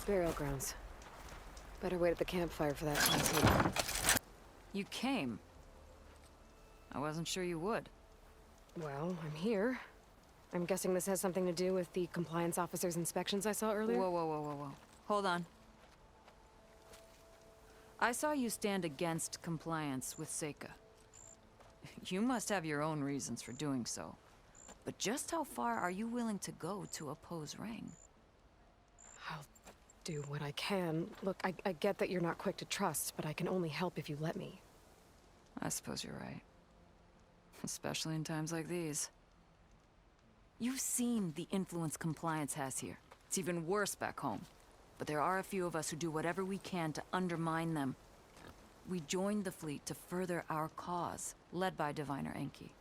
Burial grounds. Better wait at the campfire for that content. You came. I wasn't sure you would. Well, I'm here. I'm guessing this has something to do with the compliance officer's inspections I saw earlier? Whoa. Hold on. I saw you stand against compliance with Seika. You must have your own reasons for doing so. But just how far are you willing to go to oppose Rang? I'll do what I can. Look, I get that you're not quick to trust, but I can only help if you let me. I suppose you're right. Especially in times like these. You've seen the influence compliance has here. It's even worse back home. But there are a few of us who do whatever we can to undermine them. We joined the fleet to further our cause, led by Diviner Enki.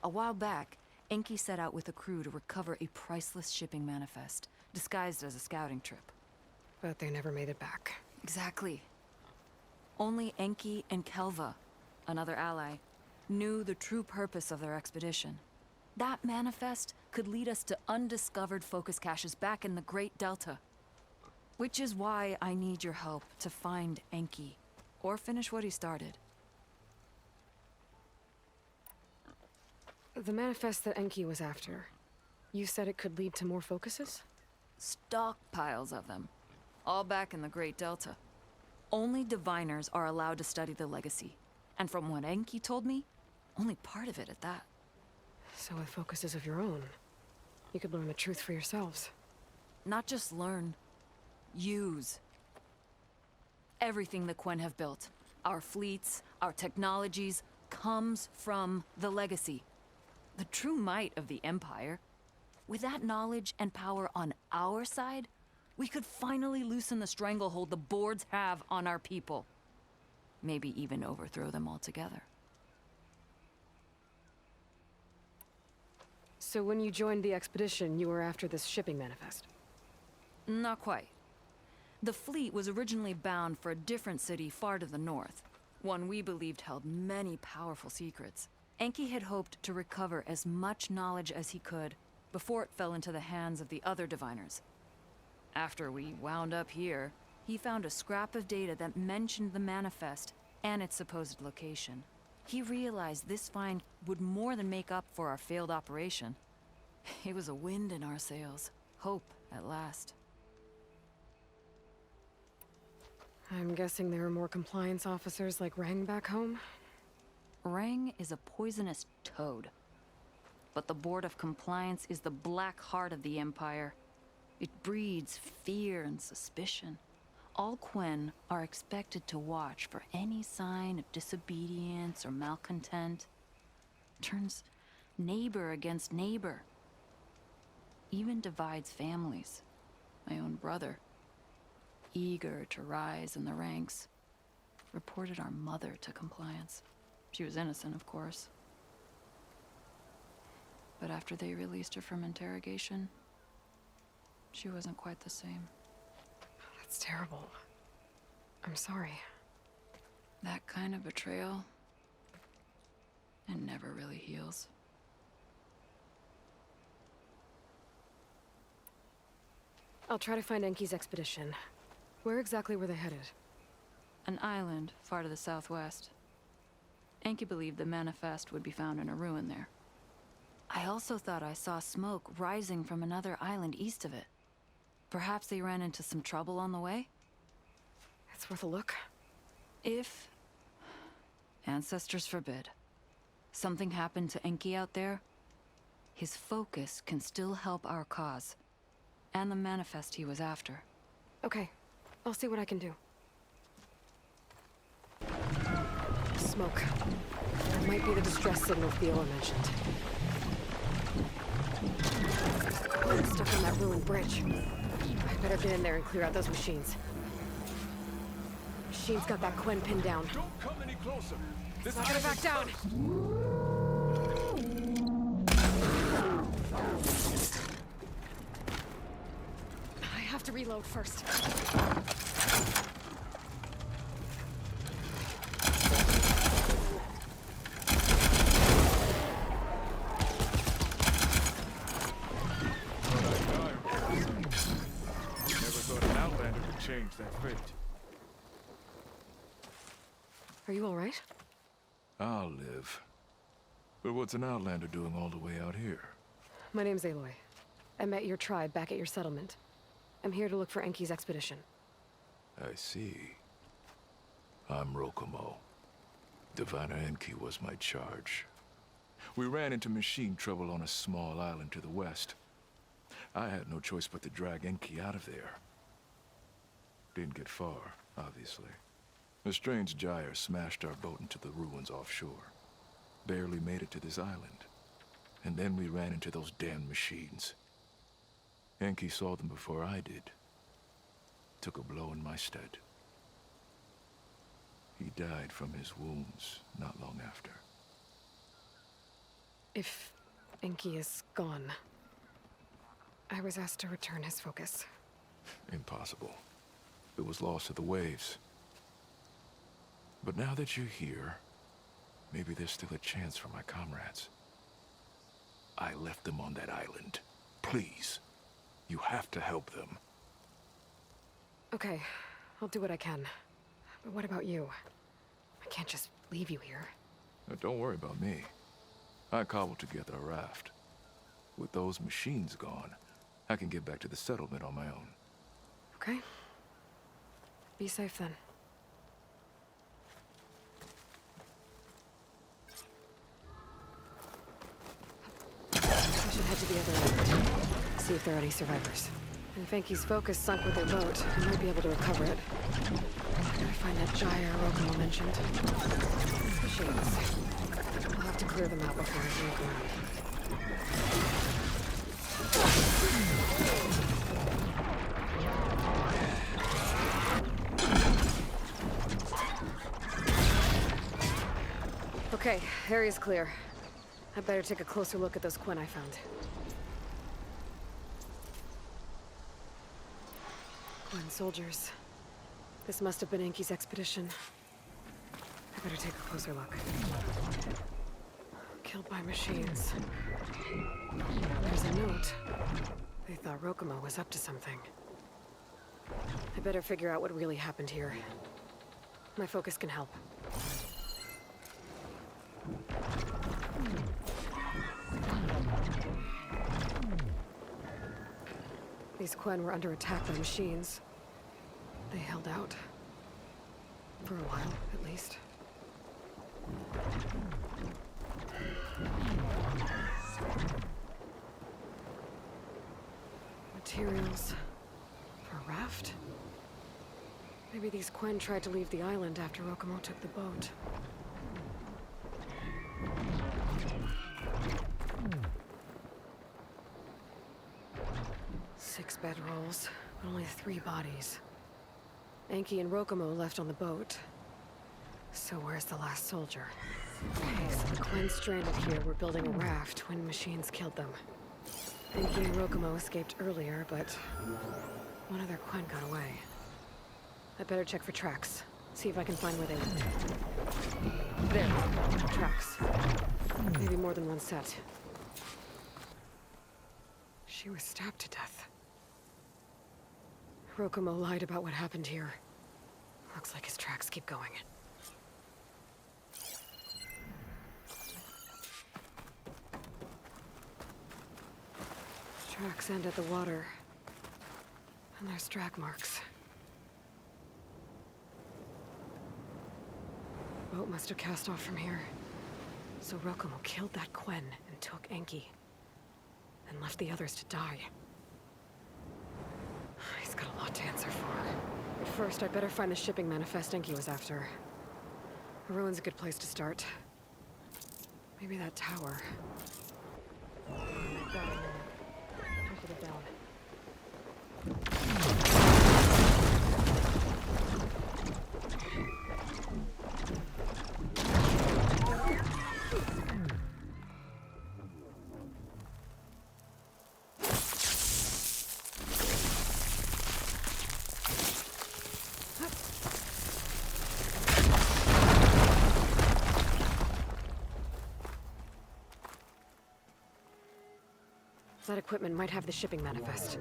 A while back, Enki set out with a crew to recover a priceless shipping manifest, disguised as a scouting trip. But they never made it back. Exactly. Only Enki and Kelva, another ally, knew the true purpose of their expedition. That manifest could lead us to undiscovered focus caches back in the Great Delta. Which is why I need your help to find Enki, or finish what he started. The manifest that Enki was after, you said it could lead to more focuses? Stockpiles of them, all back in the Great Delta. Only diviners are allowed to study the legacy, and from what Enki told me, only part of it at that. So with focuses of your own, you could learn the truth for yourselves. Not just learn, use. Everything the Quen have built, our fleets, our technologies, comes from the legacy. The true might of the Empire. With that knowledge and power on our side, we could finally loosen the stranglehold the boards have on our people. Maybe even overthrow them altogether. So when you joined the expedition, you were after this shipping manifest? Not quite. The fleet was originally bound for a different city far to the north, one we believed held many powerful secrets. Enki had hoped to recover as much knowledge as he could before it fell into the hands of the other diviners. After we wound up here, he found a scrap of data that mentioned the manifest and its supposed location. He realized this find would more than make up for our failed operation. It was a wind in our sails. Hope, at last. I'm guessing there are more compliance officers like Rang back home? Rang is a poisonous toad. But the Board of Compliance is the black heart of the Empire. It breeds fear and suspicion. All Quen are expected to watch for any sign of disobedience or malcontent. Turns neighbor against neighbor. Even divides families. My own brother, eager to rise in the ranks, reported our mother to compliance. She was innocent, of course. But after they released her from interrogation, she wasn't quite the same. That's terrible. I'm sorry. That kind of betrayal, it never really heals. I'll try to find Enki's expedition. Where exactly were they headed? An island far to the southwest. Enki believed the manifest would be found in a ruin there. I also thought I saw smoke rising from another island east of it. Perhaps they ran into some trouble on the way? It's worth a look. If, ancestors forbid, something happened to Enki out there, his focus can still help our cause, and the manifest he was after. Okay, I'll see what I can do. Smoke. That might be the distress signal Theo mentioned. Stuck on that ruined bridge. I better get in there and clear out those machines. Machine's got that Quen pinned down. Don't come any closer. It's not gonna back down! I have to reload first. change that fate. Are you all right? I'll live. But what's an outlander doing all the way out here? My name's Aloy. I met your tribe back at your settlement. I'm here to look for Enki's expedition. I see. I'm Rokomo. Diviner Enki was my charge. We ran into machine trouble on a small island to the west. I had no choice but to drag Enki out of there. Didn't get far, obviously. A strange gyre smashed our boat into the ruins offshore. Barely made it to this island. And then we ran into those damn machines. Enki saw them before I did. Took a blow in my stead. He died from his wounds not long after. If Enki is gone, I was asked to return his focus. Impossible. It was lost to the waves. But now that you're here, maybe there's still a chance for my comrades. I left them on that island. Please, you have to help them. Okay, I'll do what I can. But what about you? I can't just leave you here. Now, don't worry about me. I cobbled together a raft. With those machines gone, I can get back to the settlement on my own. Okay. Be safe then. I should head to the other end. See if there are any survivors. And if Enki's focus sunk with their boat, I might be able to recover it. I gotta find that gyre Rokomo mentioned. Machines. I'll have to clear them out before I can look around. Okay, area's clear. I better take a closer look at those Quen I found. Quen soldiers. This must have been Enki's expedition. I better take a closer look. Killed by machines. There's a note. They thought Rokomo was up to something. I better figure out what really happened here. My focus can help. These Quen were under attack by machines. They held out. For a while, at least. Materials for a raft? Maybe these Quen tried to leave the island after Rokomo took the boat. Six bedrolls, but only 3 bodies. Enki and Rokomo left on the boat. So where's the last soldier? Okay, so the Quen stranded here were building a raft when machines killed them. Enki and Rokomo escaped earlier, but one of their Quen got away. I better check for tracks. See if I can find where they went. There. Tracks. Maybe more than one set. She was stabbed to death. Rokomo lied about what happened here. Looks like his tracks keep going. Tracks end at the water. And there's drag marks. Boat must have cast off from here. So Rokomo killed that Quen and took Enki. And left the others to die. He's got a lot to answer for. But first, I'd better find the shipping manifest Enki was after. A ruin's a good place to start. Maybe that tower. Push it down. That equipment might have the shipping manifest.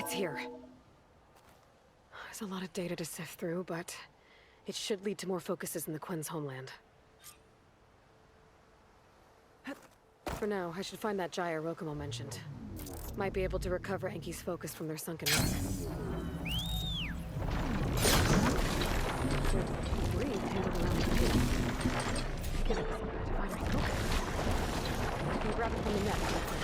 It's here. There's a lot of data to sift through, but it should lead to more focuses in the Quen's homeland. For now, I should find that gyre Rokumo mentioned. Might be able to recover Enki's focus from their sunken wreck. Good debris tangled around the field. Give it some divine focus. I can grab it from the net real quick.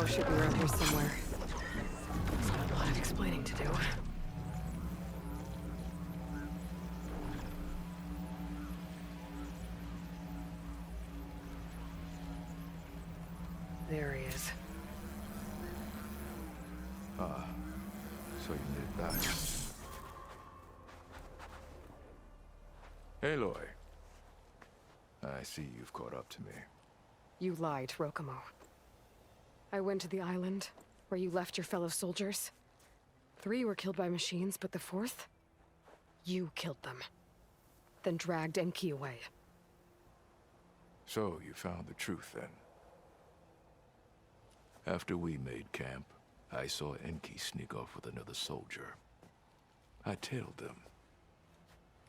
Should be around here somewhere. There's got a lot of explaining to do. There he is. Ah, so you made it back. Aloy. I see you've caught up to me. You lied, Rokumo. I went to the island, where you left your fellow soldiers. 3 were killed by machines, but the 4th? You killed them. Then dragged Enki away. So you found the truth, then? After we made camp, I saw Enki sneak off with another soldier. I tailed them.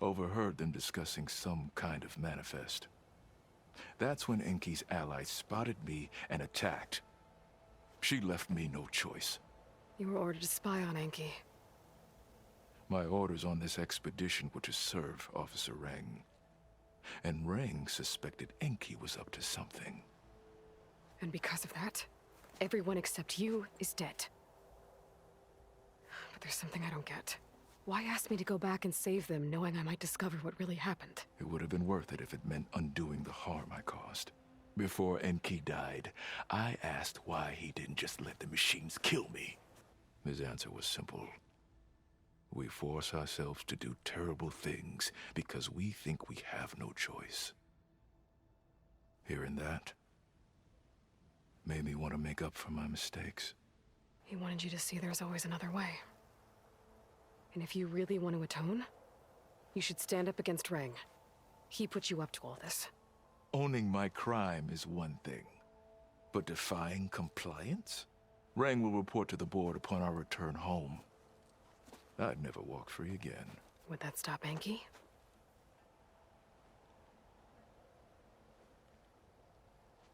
Overheard them discussing some kind of manifest. That's when Enki's allies spotted me and attacked. She left me no choice. You were ordered to spy on Enki. My orders on this expedition were to serve Officer Reng. And Reng suspected Enki was up to something. And because of that, everyone except you is dead. But there's something I don't get. Why ask me to go back and save them, knowing I might discover what really happened? It would have been worth it if it meant undoing the harm I caused. Before Enki died, I asked why he didn't just let the machines kill me. His answer was simple. We force ourselves to do terrible things because we think we have no choice. Hearing that made me want to make up for my mistakes. He wanted you to see there's always another way. And if you really want to atone, you should stand up against Reng. He put you up to all this. Owning my crime is one thing, but defying compliance? Reng will report to the board upon our return home. I'd never walk free again. Would that stop Enki?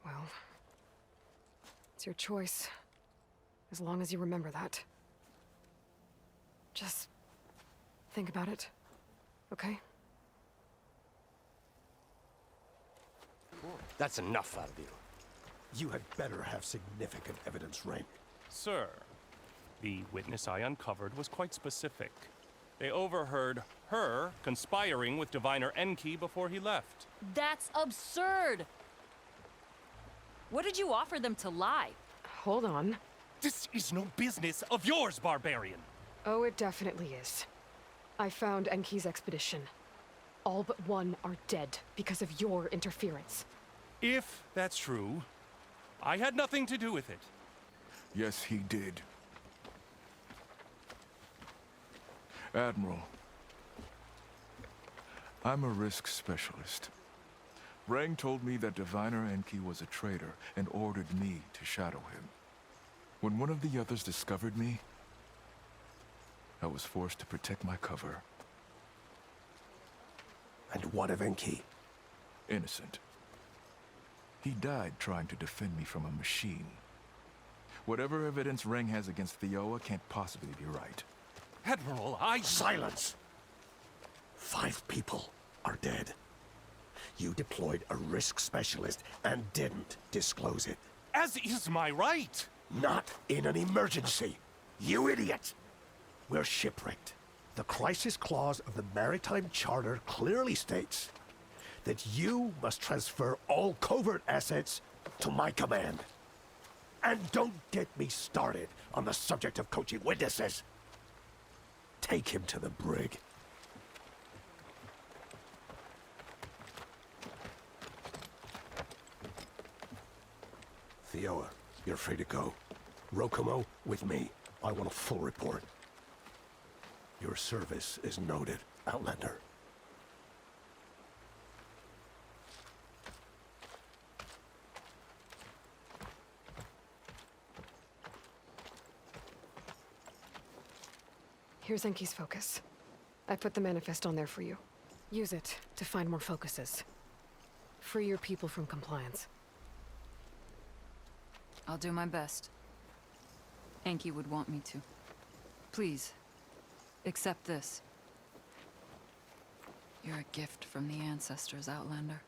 Well, it's your choice. As long as you remember that. Just think about it, okay? That's enough out of you. You had better have significant evidence, Reng. Sir, the witness I uncovered was quite specific. They overheard her conspiring with Diviner Enki before he left. That's absurd! What did you offer them to lie? Hold on. This is no business of yours, barbarian! Oh, it definitely is. I found Enki's expedition. All but 1 are dead because of your interference. If that's true, I had nothing to do with it. Yes, he did. Admiral, I'm a risk specialist. Reng told me that Diviner Enki was a traitor and ordered me to shadow him. When one of the others discovered me, I was forced to protect my cover. And what of Enki? Innocent. He died trying to defend me from a machine. Whatever evidence Reng has against Theoa can't possibly be right. Admiral, Silence! 5 people are dead. You deployed a risk specialist and didn't disclose it. As is my right. Not in an emergency. You idiot! We're shipwrecked. The crisis clause of the Maritime Charter clearly states that you must transfer all covert assets to my command. And don't get me started on the subject of coaching witnesses. Take him to the brig. Theoa, you're free to go. Rokomo, with me. I want a full report. Your service is noted, Outlander. Here's Enki's focus. I put the manifest on there for you. Use it to find more focuses. Free your people from compliance. I'll do my best. Enki would want me to. Please, accept this. You're a gift from the ancestors, Outlander.